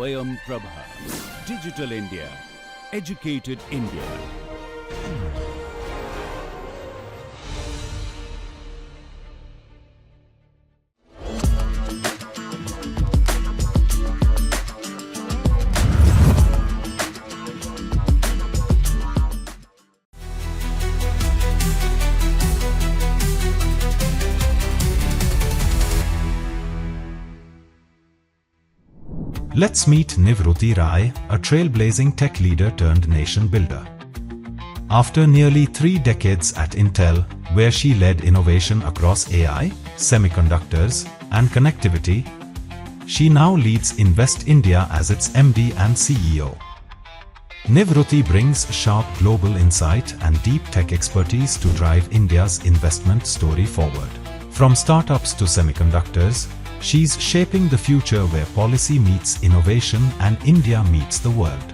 Swayam Prabha. Digital India. Educated India. Let's meet Nivruti Rai, a trailblazing tech leader turned nation builder. After nearly 3 decades at Intel, where she led innovation across AI, semiconductors, and connectivity, she now leads Invest India as its MD and CEO. Nivruti brings sharp global insight and deep tech expertise to drive India's investment story forward. From startups to semiconductors, she's shaping the future where policy meets innovation and India meets the world.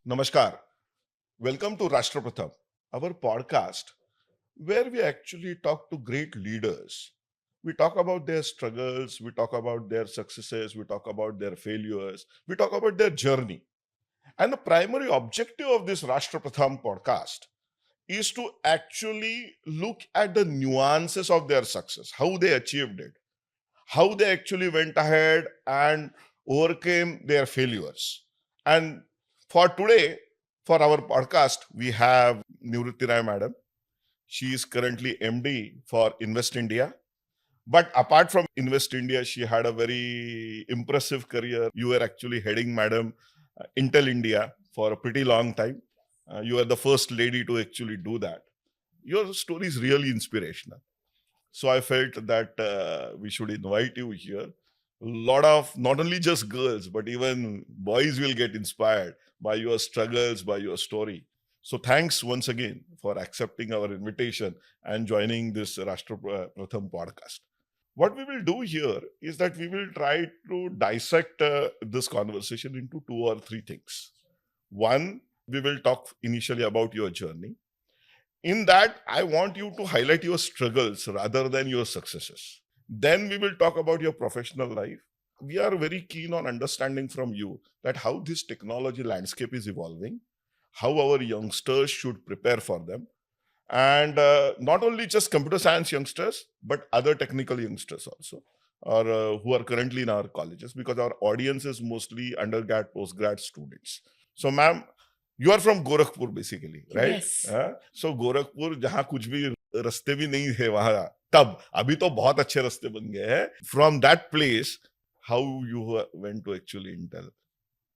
Namaskar. Welcome to Rashtrapratham, our podcast where we actually talk to great leaders. We talk about their struggles, we talk about their successes, we talk about their failures, we talk about their journey. And the primary objective of this Rashtrapratham podcast is to actually look at the nuances of their success, how they achieved it, how they actually went ahead and overcame their failures. And for today, for our podcast, we have Nivruti Rai Madam. She is currently MD for Invest India. But apart from Invest India, she had a very impressive career. You were actually heading, Madam, Intel India for a pretty long time. You are the first lady to actually do that. Your story is really inspirational. So I felt that we should invite you here. A lot of not only just girls, but even boys will get inspired by your struggles, by your story. So thanks once again for accepting our invitation and joining this Rashtrapratham podcast. What we will do here is that we will try to dissect this conversation into 2 or 3 things. One, we will talk initially about your journey. In that, I want you to highlight your struggles rather than your successes. Then we will talk about your professional life. We are very keen on understanding from you that how this technology landscape is evolving, how our youngsters should prepare for them, and not only just computer science youngsters, but other technical youngsters also, or who are currently in our colleges, because our audience is mostly undergrad, postgrad students. So, ma'am, you are from Gorakhpur basically, right? Yes. So Gorakhpur, जहाँ कुछ भी रास्ते भी नहीं थे वहां तब, अभी तो बहुत अच्छे रास्ते बन गए हैं. From that place, how you went to actually Intel?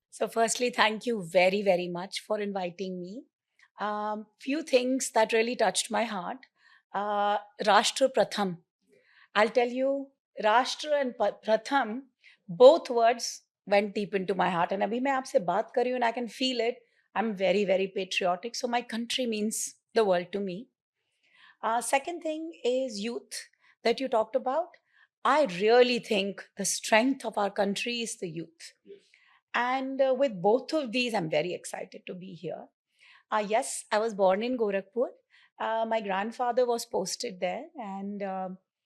So, firstly, thank you very, very much for inviting me. Few things that really touched my heart. Rashtra Pratham. I'll tell you, Rashtra and Pratham, both words went deep into my heart. And abhi main aapse baat kar rahi hu and I can feel it. I'm very, very patriotic. So, my country means the world to me. Second thing is youth that you talked about. I really think the strength of our country is the youth. And with both of these, I'm very excited to be here. Yes, I was born in Gorakhpur. My grandfather was posted there, and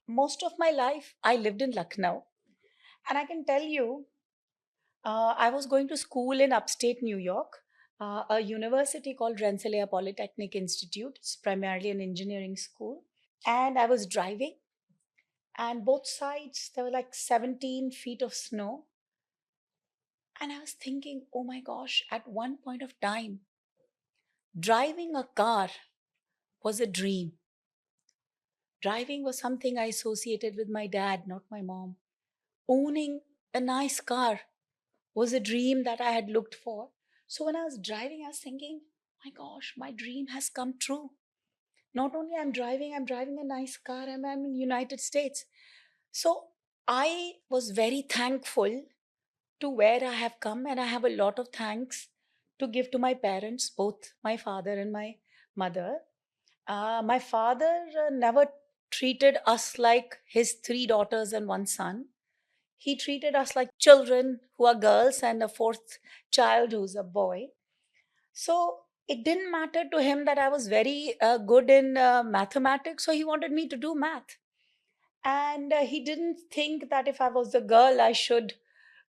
most of my life I lived in Lucknow. And I can tell you, I was going to school in upstate New York, a university called Rensselaer Polytechnic Institute. It's primarily an engineering school. And I was driving, and both sides there were like 17 feet of snow. And I was thinking, oh my gosh, at one point of time, driving a car was a dream. Driving was something I associated with my dad, not my mom. Owning a nice car was a dream that I had looked for. So when I was driving, I was thinking, my gosh, my dream has come true. Not only I'm driving a nice car, I'm in United States. So I was very thankful to where I have come, and I have a lot of thanks to give to my parents, both my father and my mother. My father never treated us like his 3 daughters and 1 son. He treated us like children who are girls and a 4th child who's a boy. So it didn't matter to him that I was very good in mathematics, so he wanted me to do math. And he didn't think that if I was a girl, I should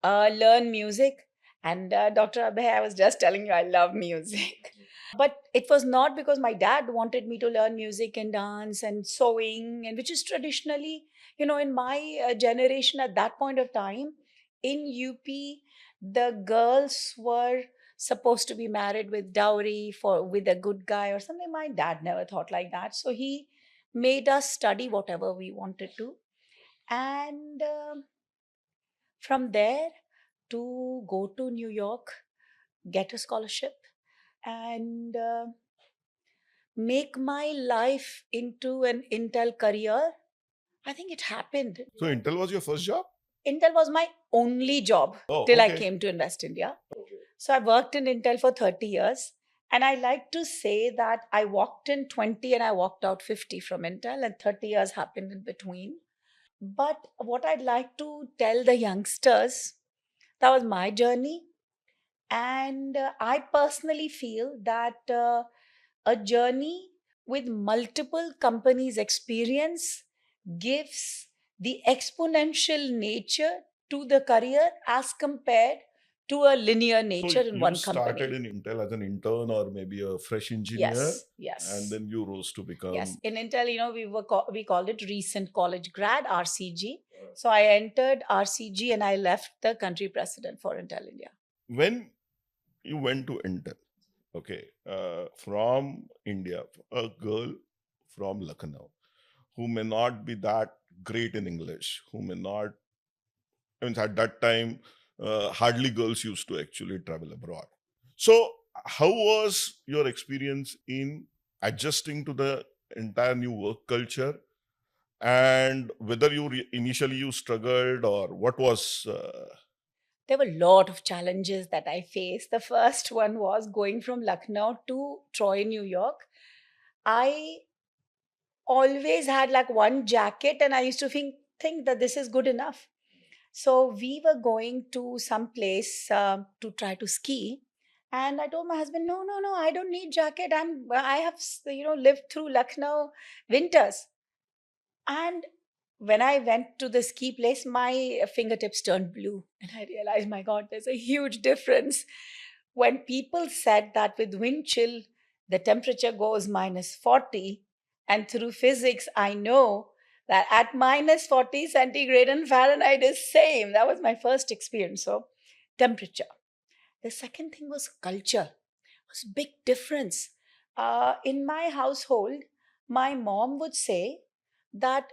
learn music. And Dr. Abhay, I was just telling you, I love music. But it was not because my dad wanted me to learn music and dance and sewing, and which is traditionally, in my generation at that point of time in UP, the girls were supposed to be married with dowry for with a good guy or something. My dad never thought like that, so he made us study whatever we wanted to, and from there to go to New York, get a scholarship, and make my life into an Intel career. I think it happened. So Intel was your first job? Intel was my only job Oh, till I okay. came to Invest India. Okay. So I worked in Intel for 30 years. And I like to say that I walked in 20 and I walked out 50 from Intel, and 30 years happened in between. But what I'd like to tell the youngsters, that was my journey. And I personally feel that a journey with multiple companies' experience gives the exponential nature to the career as compared to a linear nature So in you one started company. in Intel as an intern or maybe a fresh engineer, Yes, and yes, then you rose to become. yes. In Intel, we called it recent college grad, RCG. So I entered RCG and I left the country president for Intel India. When you went to Intel, okay, from India, a girl from Lucknow who may not be that great in English, who may not, I mean, at that time, hardly girls used to actually travel abroad. So, how was your experience in adjusting to the entire new work culture? And whether you initially you struggled or what was There were a lot of challenges that I faced. The first one was going from Lucknow to Troy, New York. I always had like one jacket, and I used to think that this is good enough. So we were going to some place to try to ski, and I told my husband, "No, no, no, I don't need jacket. I have lived through Lucknow winters." And when I went to the ski place, my fingertips turned blue, and I realized, my God, there's a huge difference. When people said that with wind chill, the temperature goes minus 40, and through physics, I know that at minus 40 centigrade and Fahrenheit is same. That was my first experience. So, temperature. The second thing was culture. It was big difference. In my household, my mom would say that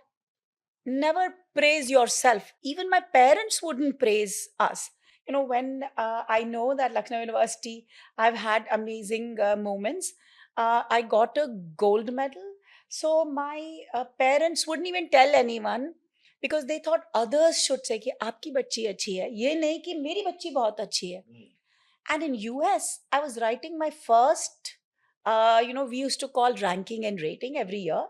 never praise yourself. Even my parents wouldn't praise us. When I know that Lucknow University, I've had amazing moments. I got a gold medal. So my parents wouldn't even tell anyone because they thought others should say कि आपकी बच्ची अच्छी है, ये नहीं कि मेरी बच्ची बहुत अच्छी है. And in US, I was writing my first, we used to call ranking and rating every year.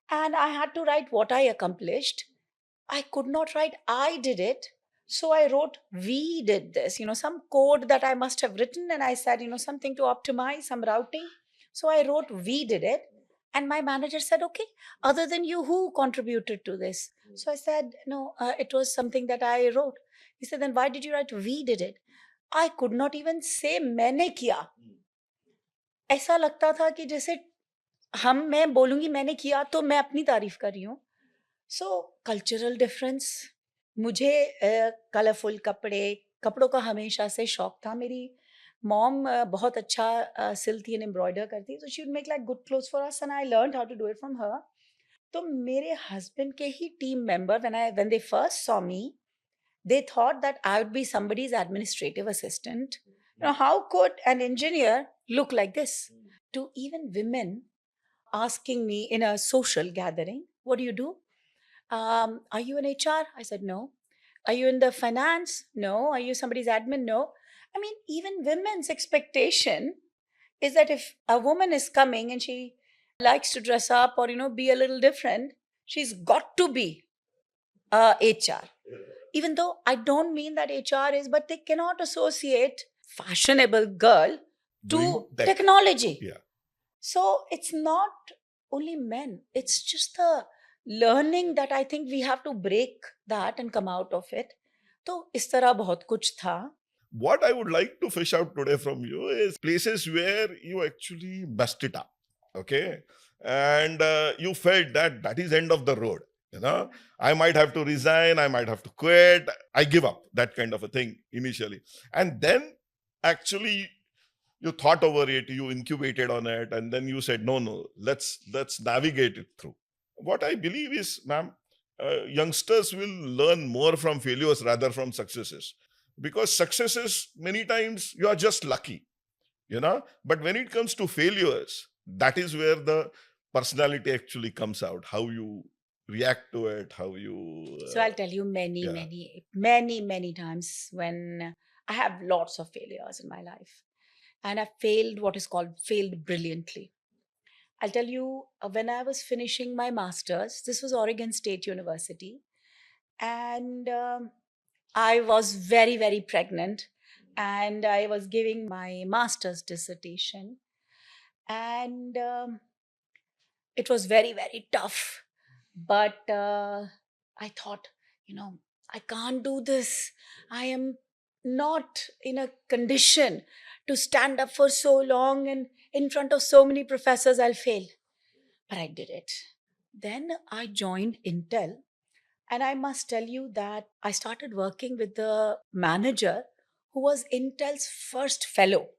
And I had to write what I accomplished. I could not write I did it. So I wrote we did this, some code that I must have written. And I said, something to optimize, some routing. So I wrote we did it. And my manager said, okay, other than you, who contributed to this? So I said, no, it was something that I wrote. He said, then why did you write we did it? I could not even say मैंने किया. ऐसा लगता था कि जैसे मैं बोलूंगी मैंने किया तो मैं अपनी तारीफ कर रही हूँ. सो कल्चरल डिफरेंस. मुझे कलरफुल कपड़ों का हमेशा से शौक था. मेरी मॉम बहुत अच्छा सिलती एंड एम्ब्रॉयडर करती, तो she would make like good clothes for us and I learn how to do it from her. तो मेरे हस्बैंड के ही team member when they first saw me, they thought that I would be somebody's administrative assistant. How could an engineer look like this? To even women asking me in a social gathering, what do you do? Are you in HR? I said, no. Are you in the finance? No. Are you somebody's admin? No. I mean, even women's expectation is that if a woman is coming and she likes to dress up or, be a little different, she's got to be HR. Even though I don't mean that HR is, but they cannot associate fashionable girl to doing tech? technology. Yeah. So it's not only men, it's just the learning that I think we have to break that and come out of it. तो इस तरह बहुत कुछ था. What I would like to fish out today from you is places where you actually bust it up, okay? And you felt that that is end of the road. You know, I might have to resign, I might have to quit, I give up, that kind of a thing initially. And then actually you thought over it, you incubated on it, and then you said, no, let's navigate it through. What I believe is, ma'am, youngsters will learn more from failures rather from successes, because successes many times you are just lucky, you know. But when it comes to failures, that is where the personality actually comes out. How you react to it, how you. So I'll tell you yeah. many times when I have lots of failures in my life, and I failed what is called failed brilliantly. I'll tell you, when I was finishing my master's, this was Oregon State University, and I was very pregnant, and I was giving my master's dissertation, and it was very tough. But I thought, I can't do this. I am not in a condition to stand up for so long and in front of so many professors. I'll fail. But I did it. Then I joined Intel. And I must tell you that I started working with the manager who was Intel's first fellow.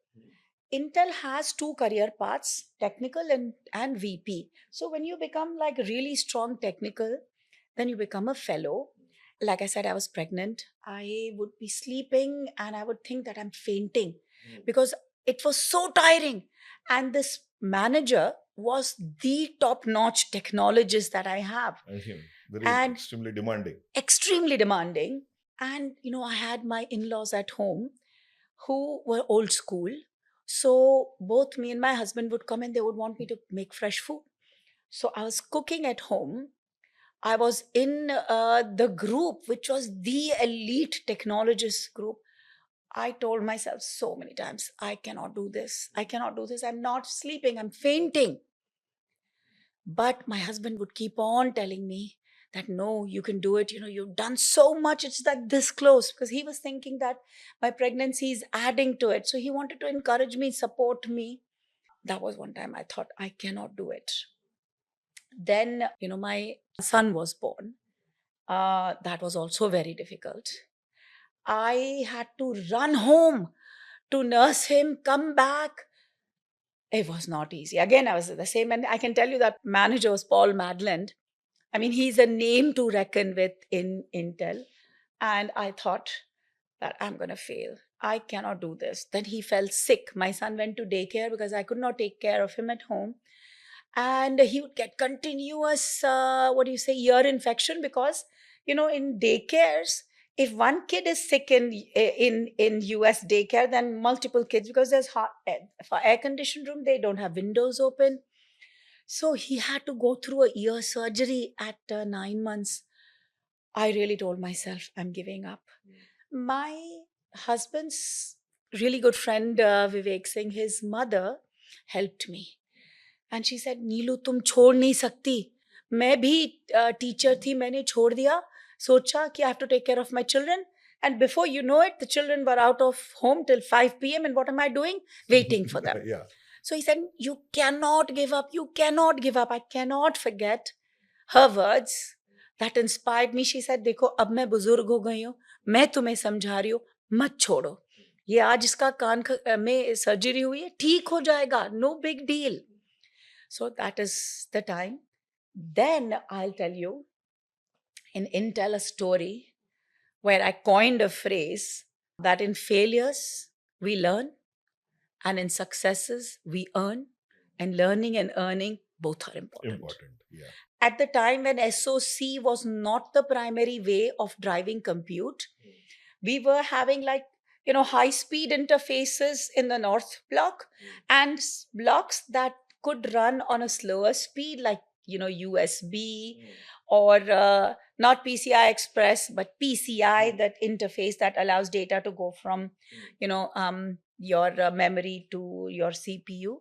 Intel has two career paths, technical and VP. So when you become like really strong technical, then you become a fellow. Like I said, I was pregnant. I would be sleeping and I would think that I'm fainting because it was so tiring. And this manager was the top notch technologist that I have. Very And extremely demanding. Extremely demanding. And, I had my in laws at home who were old school. So both me and my husband would come and they would want me to make fresh food. So I was cooking at home. I was in the group, which was the elite technologist group. I told myself so many times, I cannot do this. I cannot do this. I'm not sleeping. I'm fainting. But my husband would keep on telling me that, no, you can do it. You've done so much. It's like this close, because he was thinking that my pregnancy is adding to it. So he wanted to encourage me, support me. That was one time I thought, I cannot do it. Then, my son was born. That was also very difficult. I had to run home to nurse him, come back. It was not easy. Again, I was the same. And I can tell you that manager was Paul Madland. I mean, he's a name to reckon with in Intel. And I thought that I'm going to fail. I cannot do this. Then he fell sick. My son went to daycare because I could not take care of him at home. And he would get continuous, ear infection, because, in daycares, if one kid is sick in US daycare, then multiple kids, because there's for air conditioned room, they don't have windows open. So he had to go through a ear surgery at 9 months. I really told myself, I'm giving up. My husband's really good friend, Vivek Singh, his mother helped me. And she said, नीलू तुम छोड़ नहीं सकती. मैं भी teacher थी, मैंने छोड़ दिया. सोचा कि I have to take care of my children. And before you know it, the children were out of home till 5 p.m. And what am I doing? Waiting for them. Yeah. So he said, you cannot give up. You cannot give up. I cannot forget her words that inspired me. She said, देखो अब मैं बुजुर्ग हो गई हूँ, मैं तुम्हें समझा रही हूँ, मत छोड़ो. ये आज इसका कान में सर्जरी हुई है, ठीक हो जाएगा. No big deal. So that is the time. Then I'll tell you in Intel a story where I coined a phrase that in failures we learn, and in successes we earn, and learning and earning both are important. Yeah. At the time when SOC was not the primary way of driving compute, we were having high-speed interfaces in the North Block and blocks that could run on a slower speed, like USB or not PCI Express, but PCI, that interface that allows data to go from your memory to your CPU.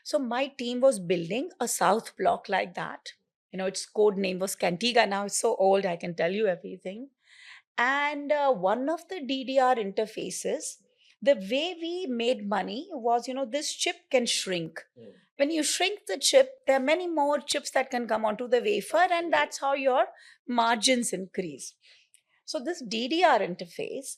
So my team was building a South Block like that. its code name was Cantiga. Now it's so old, I can tell you everything. And one of the DDR interfaces, the way we made money was, this chip can shrink. When you shrink the chip, there are many more chips that can come onto the wafer, and that's how your margins increase. So this DDR interface,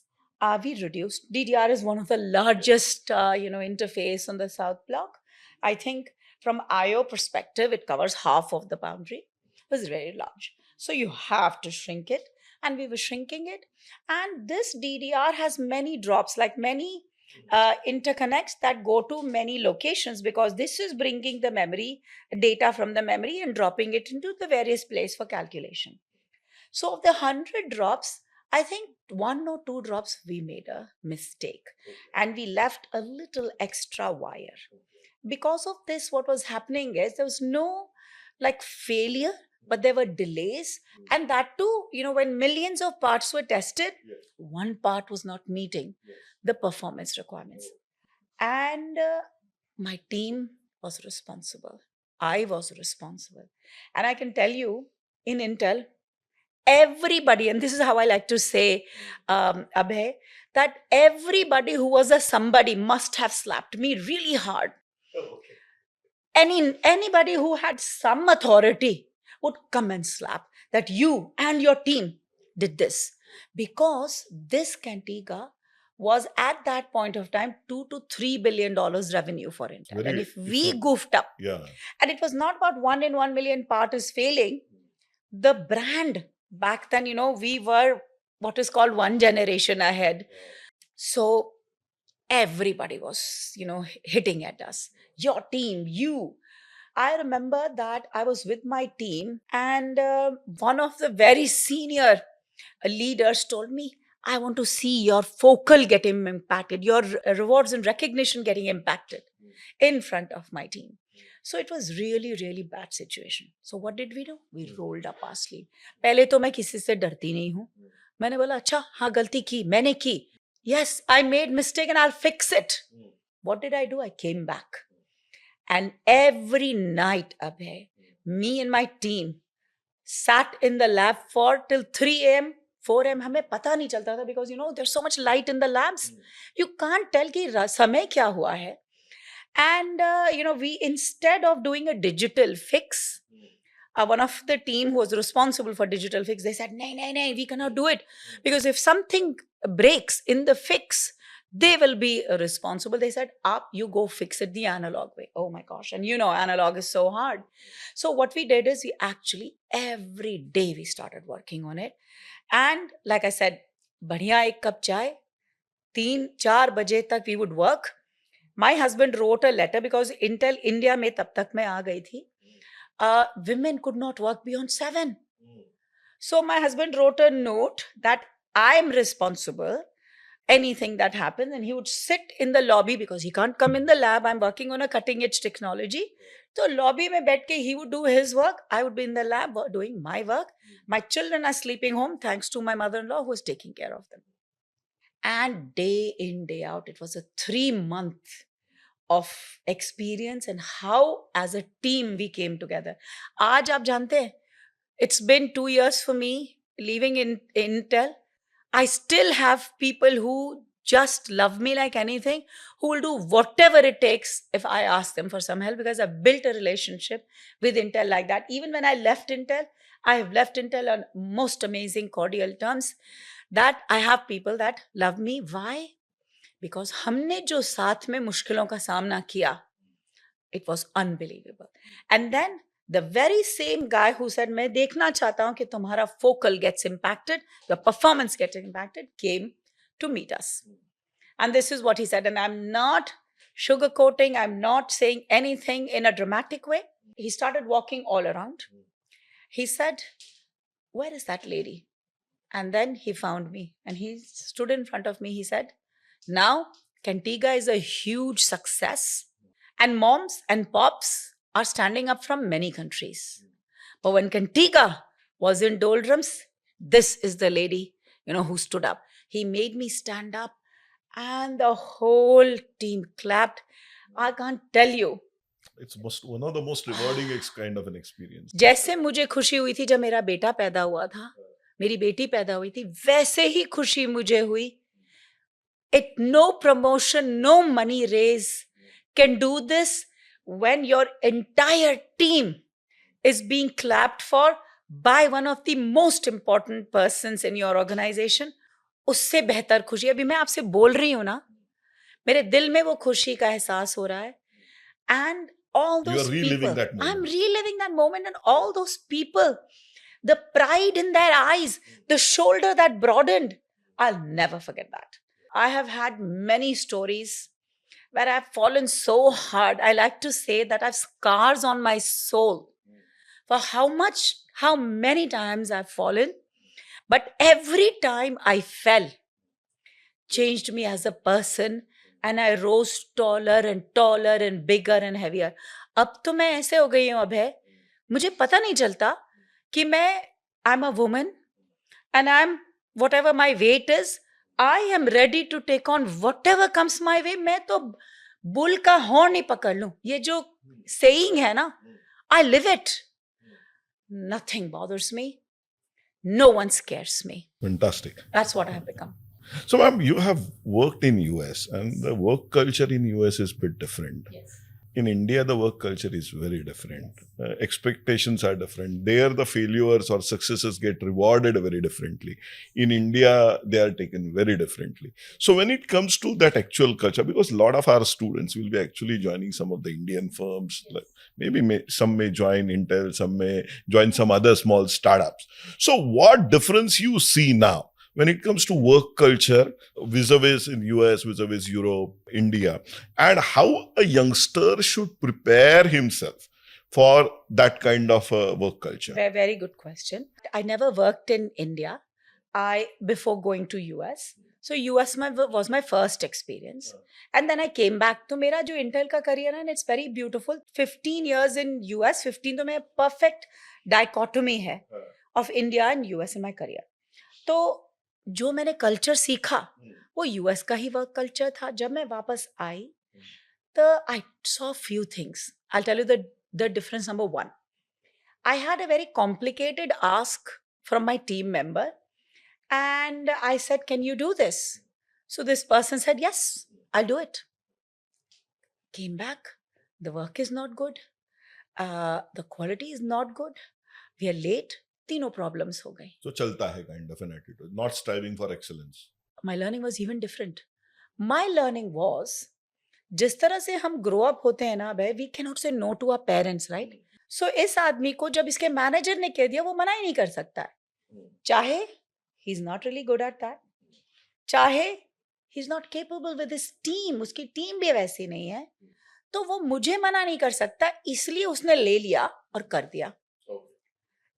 we reduced. DDR is one of the largest, interface on the South Block. I think from IO perspective, it covers half of the boundary. It was very large. So you have to shrink it. And we were shrinking it. And this DDR has many drops, like many interconnects that go to many locations, because this is bringing the memory data from the memory and dropping it into the various places for calculation. So of the 100 drops, I think 1 or 2 drops we made a mistake, and we left a little extra wire. Because of this, what was happening is there was no like failure, but there were delays. And that too, when millions of parts were tested, one part was not meeting the performance requirements. And my team was responsible. I was responsible. And I can tell you, in Intel, everybody, and this is how I like to say, Abhay, that everybody who was a somebody must have slapped me really hard. Anybody who had some authority would come and slap that you and your team did this, because this Cantiga was at that point of time $2 to $3 billion revenue for Intel. And if we goofed up, and it was not about 1 in 1 million part is failing, the brand back then, we were what is called one generation ahead. So everybody was, hitting at us. Your team, you. I remember that I was with my team, and one of the very senior leaders told me, I want to see your focal getting impacted, your rewards and recognition getting impacted in front of my team. So it was really, really bad situation. So what did we do? We rolled up our sleeve. पहले तो मैं किसी से डरती नहीं हूँ. मैंने बोला अच्छा हाँ गलती की मैंने की. Yes, I made mistake and I'll fix it. What did I do? I came back. And every night, Abhay, me and my team sat in the lab for till 3 a.m., 4 a.m. हमें पता नहीं चलता था, because there's so much light in the labs. You can't tell कि समय क्या हुआ है. And we, instead of doing a digital fix, one of the team who was responsible for digital fix, they said, no, we cannot do it, because if something breaks in the fix, they will be responsible. They said, you go fix it the analog way. Oh my gosh. And analog is so hard. So what we did is we actually, every day we started working on it. And like I said, बढ़िया एक cup चाय, 3-4 बजे तक we would work. My husband wrote a letter, because Intel India में तब तक मैं आ गई थी. Women could not work beyond 7. So my husband wrote a note that I am responsible, anything that happens, and he would sit in the lobby, because he can't come in the lab. I'm working on a cutting edge technology. So lobby mein baith ke he would do his work. I would be in the lab doing my work. My children are sleeping home, thanks to my mother-in-law who is taking care of them. And day in, day out, it was a 3-month of experience, and how as a team we came together. Aaj aap jante hain, it's been 2 years for me leaving in Intel. I still have people who just love me like anything, who will do whatever it takes if I ask them for some help, because I've built a relationship with Intel like that. Even when I left Intel, I have left Intel on most amazing cordial terms, that I have people that love me. Why? Because हमने जो साथ में मुश्किलों का सामना किया, it was unbelievable. And then the very same guy who said, मैं देखना चाहता हूँ कि तुम्हारा focal gets impacted, your performance gets impacted, came to meet us. And this is what he said. And I'm not sugarcoating, I'm not saying anything in a dramatic way. He started walking all around. He said, where is that lady? And then he found me and he stood in front of me. He said, now Cantiga is a huge success, and moms and pops are standing up from many countries. But when Cantiga was in doldrums, this is the lady, who stood up. He made me stand up, and the whole team clapped. I can't tell you It's one of the most rewarding kind of an experience. जैसे मुझे खुशी हुई थी जब मेरा बेटा पैदा हुआ था, मेरी बेटी पैदा हुई थी, वैसे ही खुशी मुझे हुई. No promotion, no money raise can do this when your entire team is being clapped for by one of the most important persons in your organization. उससे बेहतर खुशी. अभी मैं आपसे बोल रही हूं ना, मेरे दिल में वो खुशी का एहसास हो रहा है. And all You are those reliving people, that moment. I'm reliving that moment, and all those people, the pride in their eyes, the shoulder that broadened, I'll never forget that. I have had many stories where I've fallen so hard. I like to say that I've scars on my soul for how many times I've fallen. But every time I fell, changed me as a person, and I rose taller and bigger and heavier. अब तो मैं ऐसे हो गई हूँ अभय, मुझे पता नहीं चलता कि I'm a woman and I'm whatever my weight is, I am ready to take on whatever comes my way. मैं तो बुल का हॉर्न ही पकड़ लूं. ये जो saying है ना, I live it. Nothing bothers me. No one scares me. Fantastic. That's what I have become. So, ma'am, you have worked in US, and the work culture in US is a bit different. Yes. In India, the work culture is very different. Expectations are different. There, the failures or successes get rewarded very differently. In India, they are taken very differently. So when it comes to that actual culture, because a lot of our students will be actually joining some of the Indian firms, like maybe some may join Intel, some may join some other small startups. So what difference you see now when it comes to work culture vis-a-vis in US, vis-a-vis Europe, India, and how a youngster should prepare himself for that kind of work culture? Very, very good question. I never worked in India before going to US. So US was my first experience. And then I came back. तो मेरा जो Intel का career है, it's very beautiful. 15 years in US, 15 तो मैं perfect dichotomy है of India and US in my career. तो जो मैंने कल्चर सीखा वो यूएस का ही वर्क कल्चर था. जब मैं वापस आई तो I saw few things. I tell you the difference. Number one, I had a very complicated ask from my team member and I said can you do this. So this person said yes, I do it. Came back, the work is not good, the quality is not good, we are late. तीनों problems हो गई. So चलता है kind of an attitude, not striving for excellence. My learning was even different. My learning was, जिस तरह से हम grow up होते हैं ना भाई, we cannot say no to our parents, right? So इस आदमी को जब इसके मैनेजर ने कह दिया, वो मना ही नहीं कर सकता है. चाहे he is not really good at that, चाहे he is not capable with his team, उसकी टीम भी वैसी नहीं है, तो वो मुझे मना नहीं कर सकता, इसलिए उसने ले लिया और कर दिया.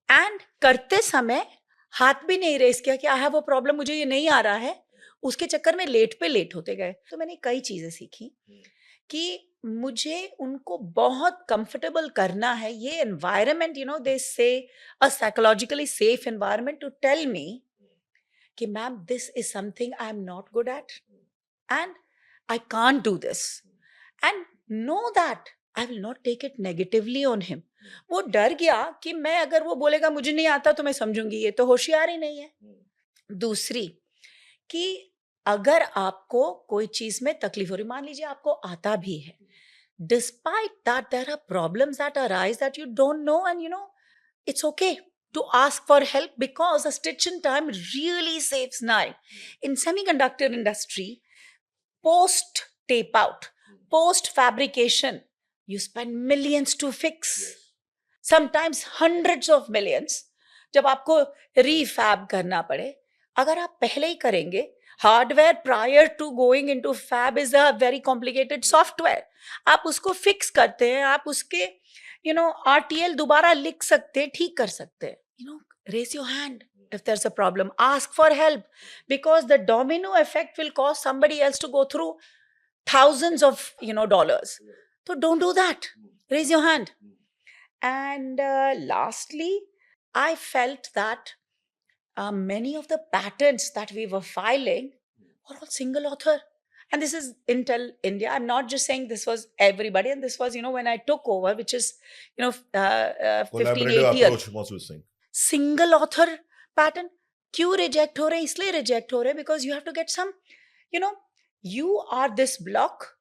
एंड करते समय हाथ भी नहीं रेस किया कि आई हैव अ प्रॉब्लम, मुझे ये नहीं आ रहा है. उसके चक्कर में लेट पे लेट होते गए. तो मैंने कई चीजें सीखी कि मुझे उनको बहुत कंफर्टेबल करना है. ये environment, you know, they say a psychologically safe environment to tell me कि ma'am this is something I am not good at and I can't do this, and know that I will not take it negatively on him. वो डर गया कि मैं अगर वो बोलेगा मुझे नहीं आता तो मैं समझूंगी ये तो होशियार ही नहीं है. दूसरी कि अगर आपको कोई चीज में तकलीफ हो रही, मान लीजिए आपको आता भी है, despite that there are problems that arise that you don't know, and you know it's okay to ask for help because a stitch in time really saves time. In semiconductor industry, post tape out, post fabrication, you spend millions to fix. Sometimes hundreds of millions. जब आपको refab करना पड़े, अगर आप पहले ही करेंगे, hardware prior to going into fab is a very complicated software. आप उसको फिक्स करते हैं, आप उसके RTL दोबारा लिख सकते हैं, ठीक कर सकते हैं. Raise your hand if there's a problem. Ask for help because the domino effect will cause somebody else to go through thousands of dollars. So don't do that. Raise your hand. And lastly, I felt that many of the patents that we were filing were all single author. And this is Intel India. I'm not just saying this was everybody, and this was, when I took over, which is, 15, Collaborative 8 years. approach, Masood Singh. Single author pattern. क्यों reject हो रहे हैं? इसलिए reject हो रहे हैं because you have to get some, you are this block,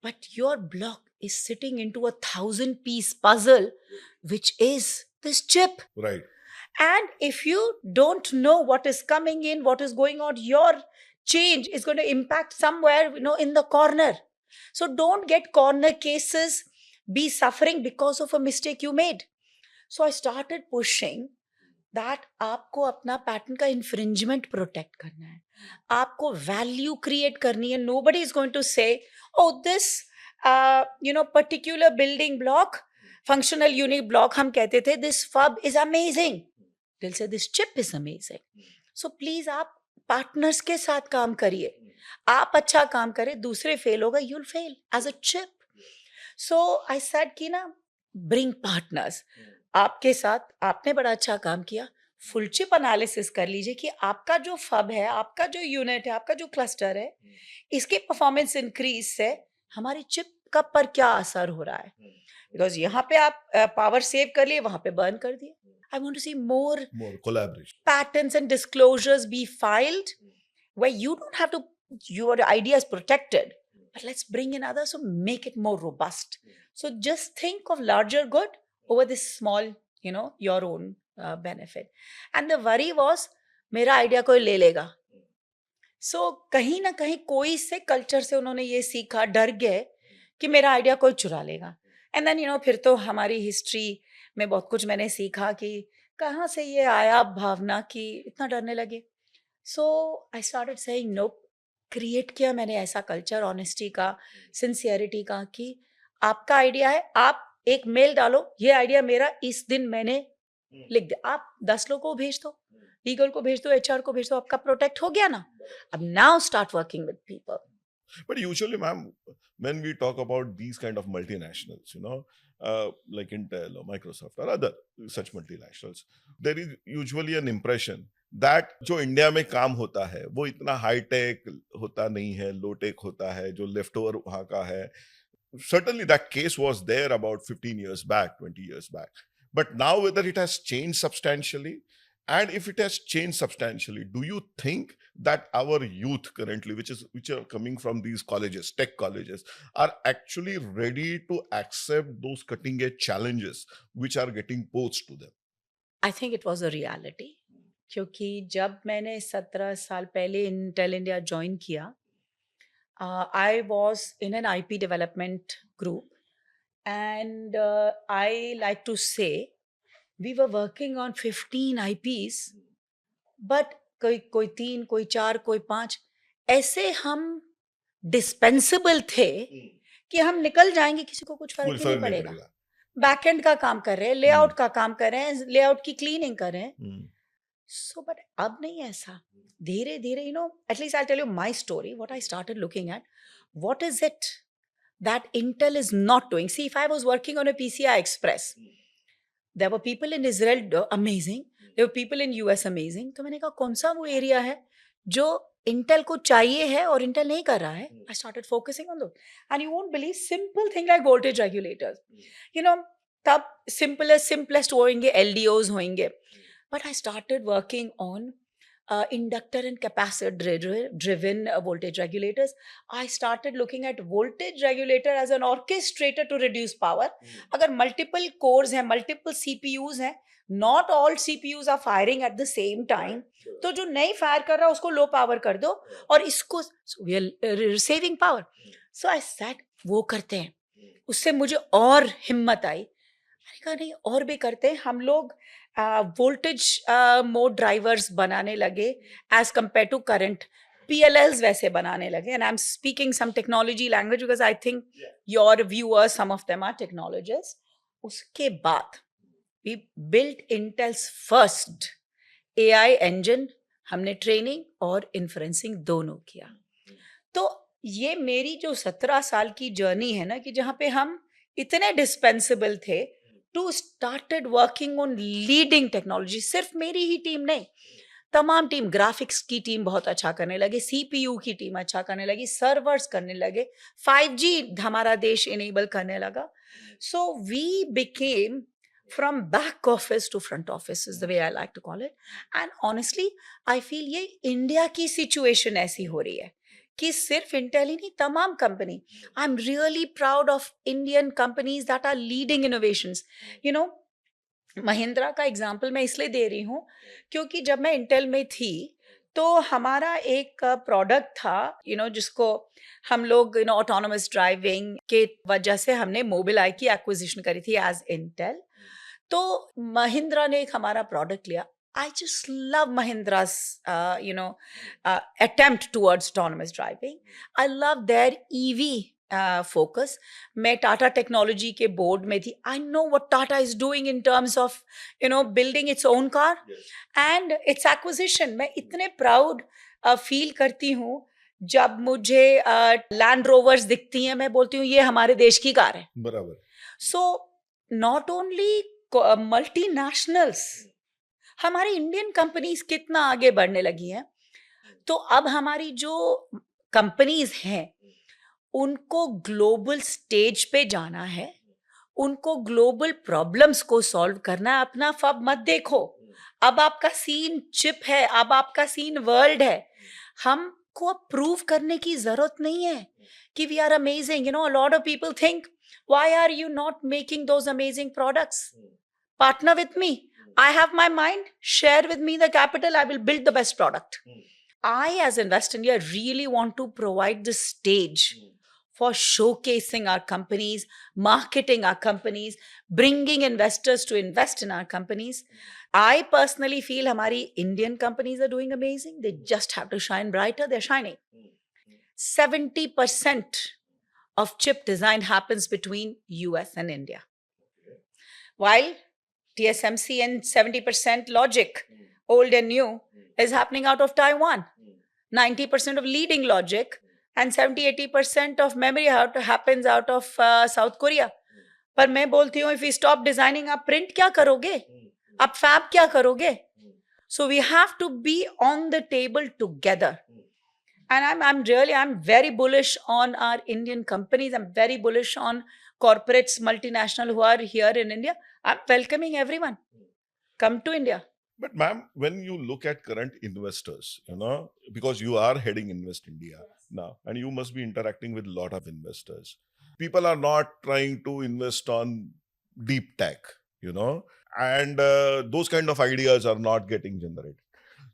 but your block is sitting into a 1,000-piece puzzle, which is this chip. Right. And if you don't know what is coming in, what is going on, your change is going to impact somewhere, in the corner. So don't get corner cases, be suffering because of a mistake you made. So I started pushing that आपको अपना pattern का infringement protect करना है, आपको value create करनी है. Nobody is going to say, oh, this particular building block, functional unit block, हम कहते थे, this FUB is amazing. They'll say this chip is amazing. So please आप पार्टनर्स के साथ काम करिए. आप अच्छा काम करें, दूसरे फेल होगा, you'll fail as a chip. So I said कि ना, bring partners. आपके साथ आपने बड़ा अच्छा काम किया, फुल चिप एनालिसिस कर लीजिए कि आपका जो फब है, आपका जो यूनिट है, आपका जो क्लस्टर है, इसके परफॉर्मेंस इंक्रीज से हमारी चिप का पर क्या असर हो रहा है. बिकॉज यहाँ पे आप पावर सेव कर लिए, वहां पे बर्न कर दिए. I want to see more collaboration, patents and disclosures be filed where you don't have to, your idea is protected, but let's bring in others to make it more robust. So just think of larger good over this small, your own benefit. And the worry was, मेरा idea कोई ले लेगा. So कहीं ना कहीं कोई से culture से उन्होंने ये सीखा, डर गए कि मेरा आइडिया कोई चुरा लेगा. एंड देन फिर तो हमारी हिस्ट्री में बहुत कुछ मैंने सीखा कि कहाँ से ये आया भावना कि इतना डरने लगे. So I started saying no. Create किया मैंने ऐसा कल्चर, ऑनेस्टी का, सिंसियरिटी का, कि आपका आइडिया है, आप एक मेल डालो, ये आइडिया मेरा, इस दिन मैंने लिख दिया. आप 10 लोगों को भेज दो, लीगल को भेज दो, HR को भेज दो, आपका प्रोटेक्ट हो गया ना. अब now start working with people. But usually, ma'am, when we talk about these kind of multinationals, like Intel or Microsoft or other such multinationals, there is usually an impression that जो India में काम होता है वो इतना high tech होता नहीं है, लो टेक होता है, जो लेफ्ट ओवर वहाँ का है. Certainly that case was there about 15 years back, 20 years back. But now whether it has changed substantially, and if it has changed substantially, do you think that our youth currently, which are coming from these colleges, tech colleges, are actually ready to accept those cutting edge challenges which are getting posed to them? I think it was a reality. क्योंकि जब मैंने 17 साल पहले Intel India join किया, I was in an IP development group, and I like to say we were working on 15 IPs, but कोई 3, कोई 4, कोई 5, ऐसे हम डिस्पेंसिबल थे कि हम निकल जाएंगे, किसी को कुछ फर्क ही नहीं पड़ेगा. बैकएंड का काम कर रहे हैं, लेआउट का काम कर रहे हैं, लेआउट की क्लीनिंग कर रहे हैं. So, but अब नहीं ऐसा. धीरे धीरे, at least I'll tell you my story, what I started looking at. What is it that Intel is not doing? See, if I was working on a PCI Express, there were people in Israel amazing, there were people in US amazing. तो मैंने कहा कौन सा वो area है जो Intel को चाहिए है और Intel नहीं कर रहा है. I started focusing on those. And you won't believe, simple thing like voltage regulators. तब simplest होंगे, LDOs होंगे. But I started working on inductor and capacitor driven voltage regulators. I started looking at voltage regulator as an orchestrator to reduce power. अगर multiple cores हैं, multiple CPUs हैं, not all CPUs are firing at the same time. तो जो नहीं fire कर रहा उसको low power कर दो और इसको, we are saving power. So I said वो करते हैं. उससे मुझे और हिम्मत आई. मैंने कहा नहीं, और भी करते हैं. हम लोग वोल्टेज मोड ड्राइवर्स बनाने लगे as compare to current. PLLs वैसे बनाने लगे. And I am speaking some technology language because I think your viewers, some of them are technologist. उसके बाद we built Intel's first AI engine. हमने training और inferencing दोनों किया. तो ये मेरी जो 17 साल की जर्नी है ना, कि जहाँ पे हम इतने डिस्पेंसिबल थे, to started working on leading technology. सिर्फ मेरी ही टीम नहीं, तमाम टीम, ग्राफिक्स की टीम बहुत अच्छा करने लगे, CPU की टीम अच्छा करने लगी, सर्वर्स करने लगे, 5G हमारा देश इनेबल करने लगा. So we became from back office to front office is the way I like to call it. And honestly, I feel ये इंडिया की सिचुएशन ऐसी हो रही है कि सिर्फ इंटेल ही नहीं, तमाम company. I am really proud of Indian companies that are leading innovations. You know, Mahindra का एग्जाम्पल मैं इसलिए दे रही हूँ क्योंकि जब मैं इंटेल में थी तो हमारा एक प्रोडक्ट था, जिसको हम लोग ऑटोनोमस ड्राइविंग के वजह से हमने मोबिलाई की एक्विजिशन करी थी एज इंटेल. तो महिंद्रा ने एक हमारा प्रोडक्ट लिया. I just love Mahindra's, attempt towards autonomous driving. I love their EV focus. मैं टाटा टेक्नोलॉजी के बोर्ड में थी. I know what Tata is doing in terms of, building its own car and its acquisition. मैं इतने proud feel करती हूँ जब मुझे लैंड रोवर्स दिखती हैं, मैं बोलती हूँ ये हमारे देश की कार है. बराबर. So not only multinationals, हमारी इंडियन कंपनीज कितना आगे बढ़ने लगी हैं. तो अब हमारी जो कंपनीज हैं उनको ग्लोबल स्टेज पे जाना है, उनको ग्लोबल प्रॉब्लम्स को सॉल्व करना है. अपना फब मत देखो, अब आपका सीन चिप है, अब आपका सीन वर्ल्ड है. हमको अब प्रूव करने की जरूरत नहीं है कि we are amazing. A lot of people think why are you not making those amazing products? Partner with me. I have my mind. Share with me the capital. I will build the best product. I, as Invest India, really want to provide the stage for showcasing our companies, marketing our companies, bringing investors to invest in our companies. I personally feel hamari Indian companies are doing amazing. They just have to shine brighter. They're shining. 70% of chip design happens between US and India. While TSMC and 70% logic, old and new, is happening out of Taiwan. 90% of leading logic and 70-80% of memory happens out of South Korea. पर मैं बोलती हूँ, if we stop designing, आप print क्या करोगे? आप fab क्या करोगे? So we have to be on the table together. And I'm very bullish on our Indian companies. I'm very bullish on corporates, multinational who are here in India. I'm welcoming everyone. Come to India. But ma'am, when you look at current investors, because you are heading Invest India now, and you must be interacting with a lot of investors. People are not trying to invest on deep tech, and those kind of ideas are not getting generated.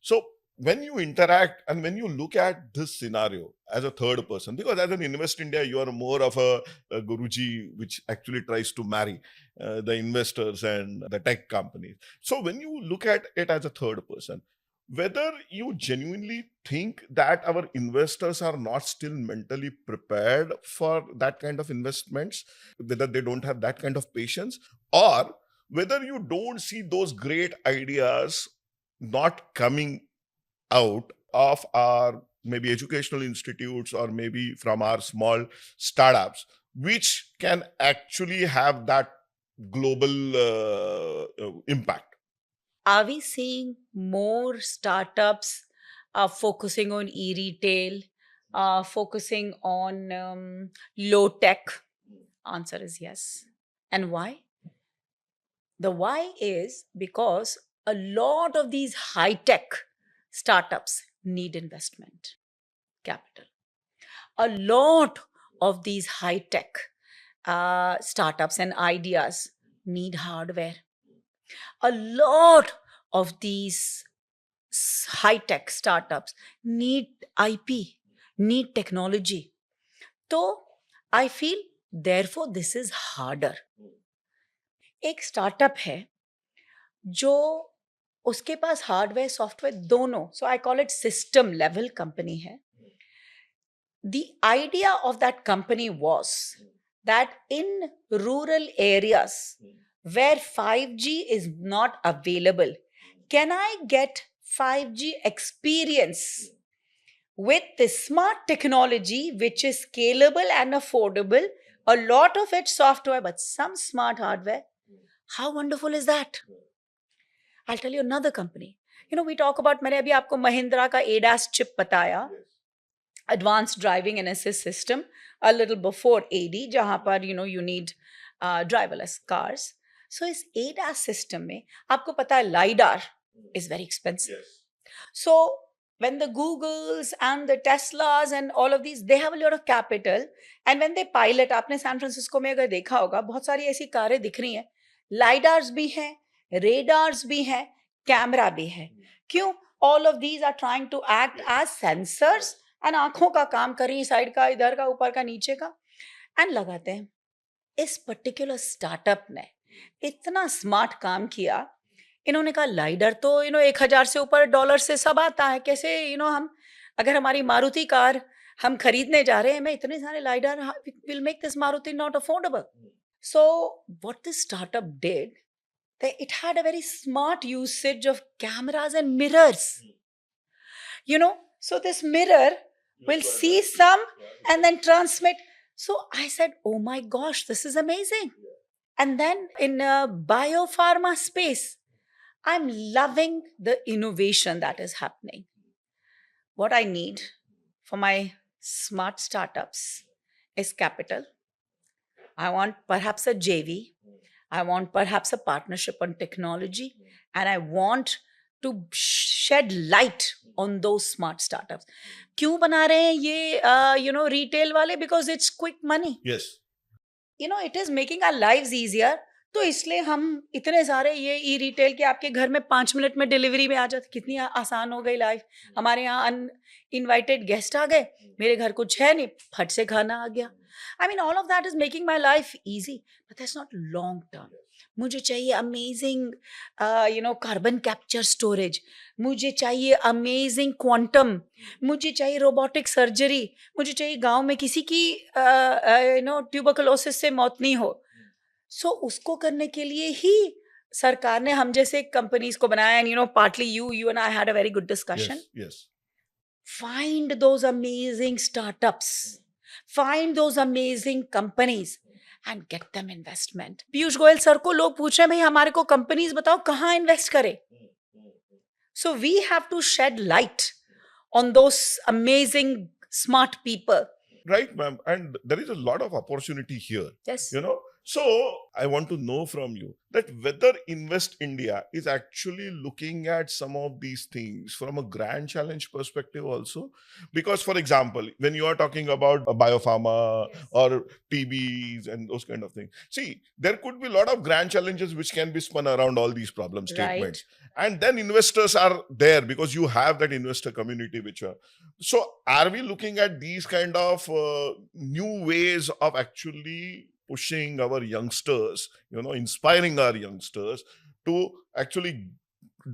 So when you interact and when you look at this scenario as a third person, because as an Invest India, you are more of a Guruji, which actually tries to marry the investors and the tech companies. So when you look at it as a third person, whether you genuinely think that our investors are not still mentally prepared for that kind of investments, whether they don't have that kind of patience, or whether you don't see those great ideas not coming out of our maybe educational institutes or maybe from our small startups, which can actually have that global impact. Are we seeing more startups focusing on e-retail, focusing on low tech? Answer is yes. And why? The why is because a lot of these high tech startups need investment capital. A lot of these high-tech startups and ideas need hardware. A lot of these high-tech startups need IP, need technology. So I feel, therefore, this is harder. एक startup है जो उसके पास hardware software दोनों, so I call it system level company है. The idea of that company was that in rural areas where 5G is not available, can I get 5G experience with the smart technology which is scalable and affordable, a lot of it software but some smart hardware? How wonderful is that? I'll tell you another company. We talk about, मैंने अभी आपको महिंद्रा का ADAS chip बताया, advanced driving and assist system, a little before AD, जहाँ पर you need driverless cars. So इस ADAS system में आपको पता है LiDAR is very expensive. So when the Googles and the Teslas and all of these, they have a lot of capital, and when they pilot, आपने San Francisco में अगर देखा होगा, बहुत सारी ऐसी कारें दिख रही हैं, LiDARs भी हैं, radars भी हैं, कैमरा भी है. क्यों? All of these are trying to act as sensors and आंखों का काम कर रही हैं, साइड का, इधर का, ऊपर का, नीचे का, and लगाते हैं. इस पर्टिकुलर स्टार्टअप ने इतना स्मार्ट काम किया, इन्होंने कहा लाइडर तो 1,000 से ऊपर डॉलर से सब आता है, कैसे हम अगर हमारी मारुति कार हम खरीदने जा रहे हैं, मैं इतने सारे lidar will make this Maruti not affordable. So what this startup did, it had a very smart usage of cameras and mirrors. So this mirror will see some and then transmit. So I said, oh my gosh, this is amazing. And then in biopharma space, I'm loving the innovation that is happening. What I need for my smart startups is capital. I want perhaps a JV. I want perhaps a partnership on technology. And I want to shed light on those smart startups. क्यों बना रहे हैं ये retail वाले? Because it's quick money. Yes. It is making our lives easier. तो इसलिए हम इतने सारे ये ई रिटेल के आपके घर में 5 मिनट में डिलीवरी में आ जाते, कितनी आसान हो गई लाइफ. हमारे यहाँ अनइनवाइटेड गेस्ट आ गए, मेरे घर कुछ है नहीं, फट से खाना आ गया. I mean, all of that is making my life easy, but that's not long term. मुझे चाहिए अमेजिंग कार्बन कैप्चर स्टोरेज, मुझे चाहिए अमेजिंग क्वांटम, मुझे चाहिए रोबोटिक सर्जरी, मुझे चाहिए गांव में किसी की ट्यूबरकुलोसिस से मौत नहीं हो. सो उसको करने के लिए ही सरकार ने हम जैसे कंपनीज को बनाया. And partly you and I had a very good discussion. Find those amazing startups, find those amazing companies and get them investment. Piyush Goyal sir को लोग पूछ रहे हैं, भाई हमारे को कंपनीज बताओ कहाँ इन्वेस्ट करें. So we have to shed light on those amazing smart people. Right, ma'am. And there is a lot of opportunity here. Yes. So I want to know from you that whether Invest India is actually looking at some of these things from a grand challenge perspective also. Because, for example, when you are talking about biopharma or TBs and those kind of things, see, there could be a lot of grand challenges which can be spun around all these problem statements. Right. And then investors are there because you have that investor community which are. So are we looking at these kind of new ways of actually pushing our youngsters, inspiring our youngsters to actually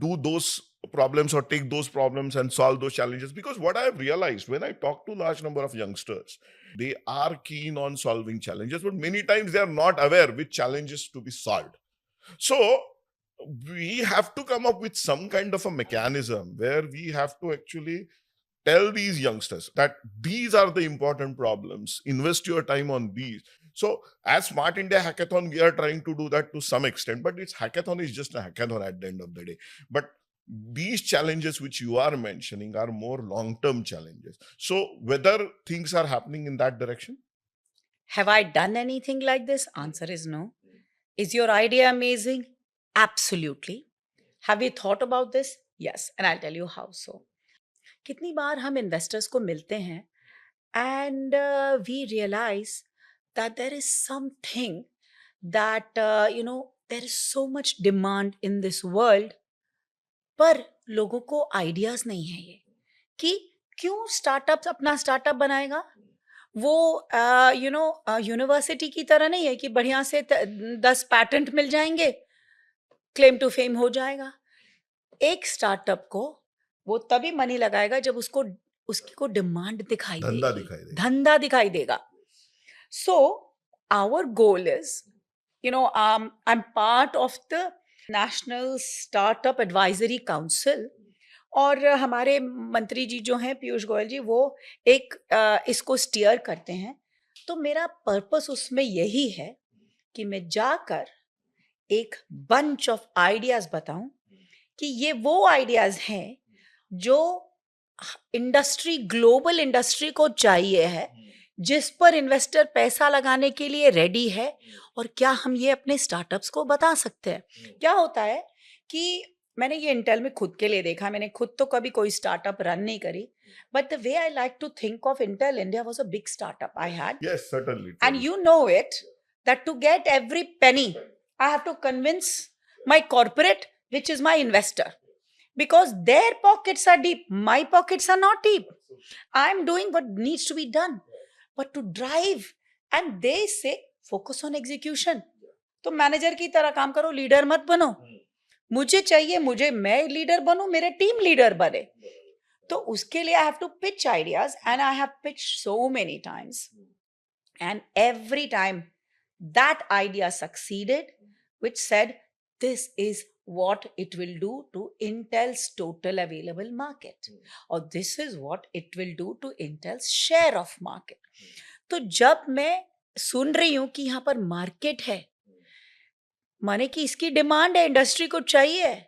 do those problems or take those problems and solve those challenges? Because what I have realized when I talk to large number of youngsters, they are keen on solving challenges, but many times they are not aware which challenges to be solved. So we have to come up with some kind of a mechanism where we have to actually tell these youngsters that these are the important problems, invest your time on these. So as Smart India Hackathon, we are trying to do that to some extent, but hackathon is just a hackathon at the end of the day. But these challenges which you are mentioning are more long-term challenges. So whether things are happening in that direction? Have I done anything like this? Answer is no. Is your idea amazing? Absolutely. Have you thought about this? Yes. And I'll tell you how so. कितनी बार हम investors को मिलते हैं and we realize that there is something that there is so much demand in this world, पर लोगों को ideas नहीं है ये कि क्यों स्टार्टअप अपना स्टार्टअप बनाएगा. वो यूनिवर्सिटी की तरह नहीं है कि बढ़िया से 10 पैटेंट मिल जाएंगे, क्लेम टू फेम हो जाएगा. एक स्टार्टअप को वो तभी मनी लगाएगा जब उसकी को डिमांड दिखाई देगी, धंधा दिखाई देगा. So our goal is, I'm part of the National Startup Advisory Council, और हमारे मंत्री जी जो हैं पीयूष गोयल जी, वो इसको स्टीयर करते हैं. तो मेरा पर्पस उसमें यही है कि मैं जाकर एक बंच ऑफ आइडियाज बताऊं कि ये वो आइडियाज हैं जो इंडस्ट्री, ग्लोबल इंडस्ट्री को चाहिए है, जिस पर इन्वेस्टर पैसा लगाने के लिए रेडी है, और क्या हम ये अपने स्टार्टअप्स को बता सकते हैं. क्या होता है कि मैंने ये इंटेल में खुद के लिए देखा, मैंने खुद तो कभी कोई स्टार्टअप रन नहीं करी, but the way I like to think of Intel India was a big startup I had. Yes, certainly. And you know it, that to get every penny, I have to convince my corporate, which is my investor, because their pockets are deep. My pockets are not deep. I'm doing what needs to be done. But to drive, and they say, focus on execution. तो manager की तरह काम करो, leader मत बनो. मुझे चाहिए, मैं लीडर बनूं, मेरे टीम लीडर बने. तो उसके लिए I have to pitch ideas, and I have pitched so many times. And every time that idea succeeded, which said, this is what it will do to Intel's total available market, or this is what it will do to Intel's share of market. तो जब मैं सुन रही हूं कि यहाँ पर market है, माने कि इसकी डिमांड है, इंडस्ट्री को चाहिए,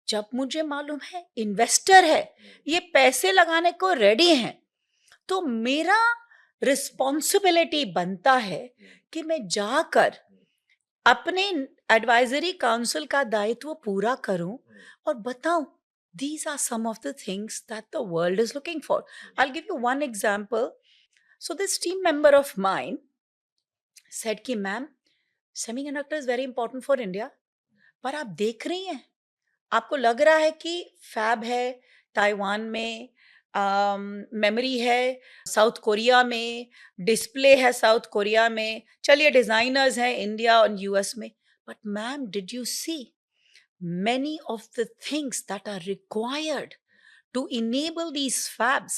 जब मुझे मालूम है इन्वेस्टर है, ये पैसे लगाने को रेडी हैं, तो मेरा रिस्पॉन्सिबिलिटी बनता है कि मैं जाकर अपने एडवाइजरी काउंसिल का दायित्व पूरा करूं और बताऊं, these are some of the things that the world is looking for. I'll give you one example. So this team member of mine said कि ma'am, semiconductor is very important for India, पर आप देख रही हैं, आपको लग रहा है कि फैब है ताइवान में, मेमोरी है साउथ कोरिया में, डिस्प्ले है साउथ कोरिया में, चलिए डिजाइनर्स हैं इंडिया और यूएस में, but ma'am did you see many of the things that are required to enable these fabs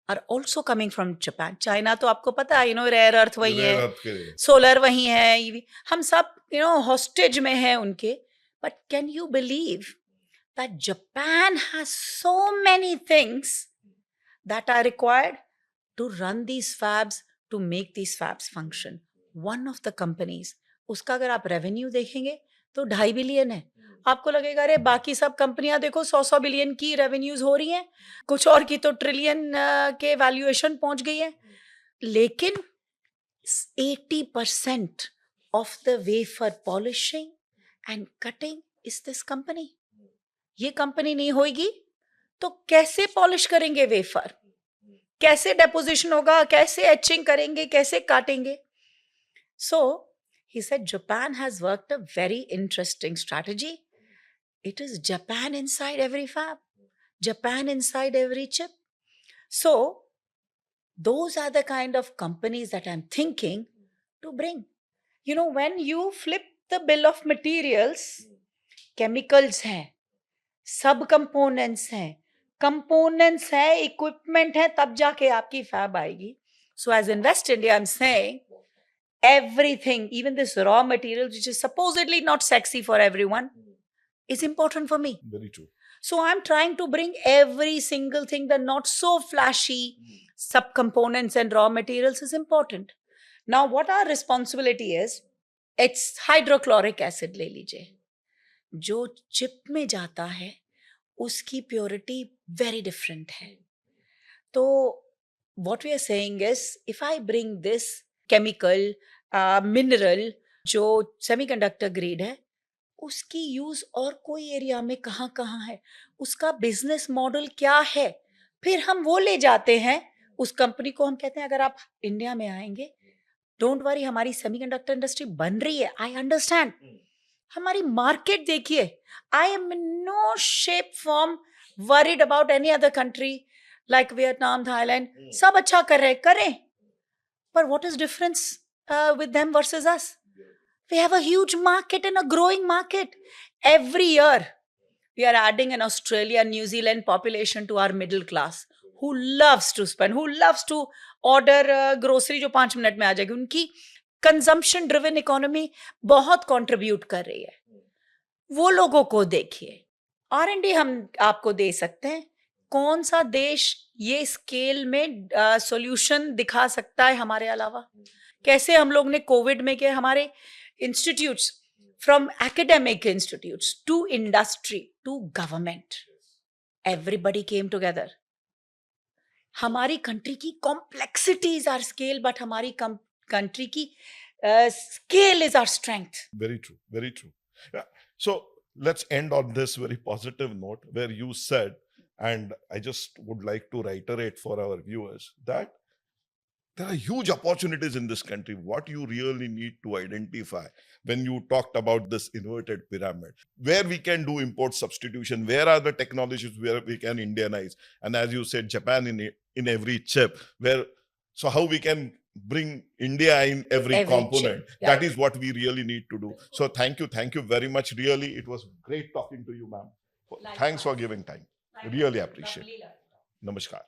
are also coming from Japan. China तो आपको पता है, रेयर अर्थ वही है, सोलर वही है, हम सब हॉस्टेज में है उनके. But can you believe that Japan has so many things that are required to run these fabs, to make these fabs function? One of the companies, उसका अगर आप रेवेन्यू देखेंगे तो 2.5 बिलियन है. आपको लगेगा अरे बाकी सब कंपनियां देखो 100 बिलियन की रेवेन्यूज हो रही हैं, कुछ और की तो ट्रिलियन के वैल्यूएशन पहुंच गई है. लेकिन 80% of the wafer polishing and cutting is this company. ये कंपनी नहीं होगी तो कैसे पॉलिश करेंगे वेफर, कैसे डेपोजिशन होगा, कैसे एचिंग करेंगे, कैसे काटेंगे. सो he said Japan has worked a very interesting strategy. It is Japan inside every fab, Japan inside every chip. So those are the kind of companies that I'm thinking to bring. When you flip the bill of materials, chemicals हैं, सब components हैं, components हैं, equipment है, तब जाके आपकी fab आएगी. So as Invest India, I'm saying everything, even this raw material, which is supposedly not sexy for everyone, is important for me. Very true. So I'm trying to bring every single thing, the not so flashy subcomponents and raw materials is important. Now what our responsibility is, it's hydrochloric acid ले लीजिए, जो chip में जाता है उसकी purity very different है. तो what we are saying is, if I bring this chemical, mineral जो सेमीकंडक्टर ग्रेड है, उसकी यूज और कोई एरिया में कहाँ कहाँ है, उसका बिजनेस मॉडल क्या है, फिर हम वो ले जाते हैं उस कंपनी को. हम कहते हैं अगर आप इंडिया में आएंगे, डोंट वरी, हमारी सेमीकंडक्टर इंडस्ट्री बन रही है, आई अंडरस्टैंड, हमारी मार्केट देखिए. I am in no shape form worried about any other country like Vietnam, Thailand, सब अच्छा कर रहे, करें, but what is difference with them versus us? We have a huge market and a growing market. Every year we are adding an Australia, New Zealand population to our middle class who loves to spend, who loves to order grocery जो 5 minute में आ जाएगी. उनकी consumption driven economy बहुत contribute कर रही है. वो लोगों को देखिए. R&D हम आपको दे सकते हैं. कौन सा देश ये स्केल में सॉल्यूशन दिखा सकता है हमारे अलावा? कैसे हम लोग ने कोविड में के हमारे institutes from academic institutes to industry to government, everybody came together. हमारी कंट्री की कॉम्प्लेक्सिटीज आर स्केल, बट हमारी कंट्री की scale is our strength. Very true. Very true. Yeah. So let's end on this very positive note where you said, and I just would like to reiterate for our viewers that there are huge opportunities in this country. What you really need to identify when you talked about this inverted pyramid, where we can do import substitution, where are the technologies where we can Indianize, and as you said, Japan in every chip. So how we can bring India in every component. chip, yeah. That is what we really need to do. So thank you very much. Really, it was great talking to you, ma'am. Thanks for giving time. Really appreciate it. Namaskar.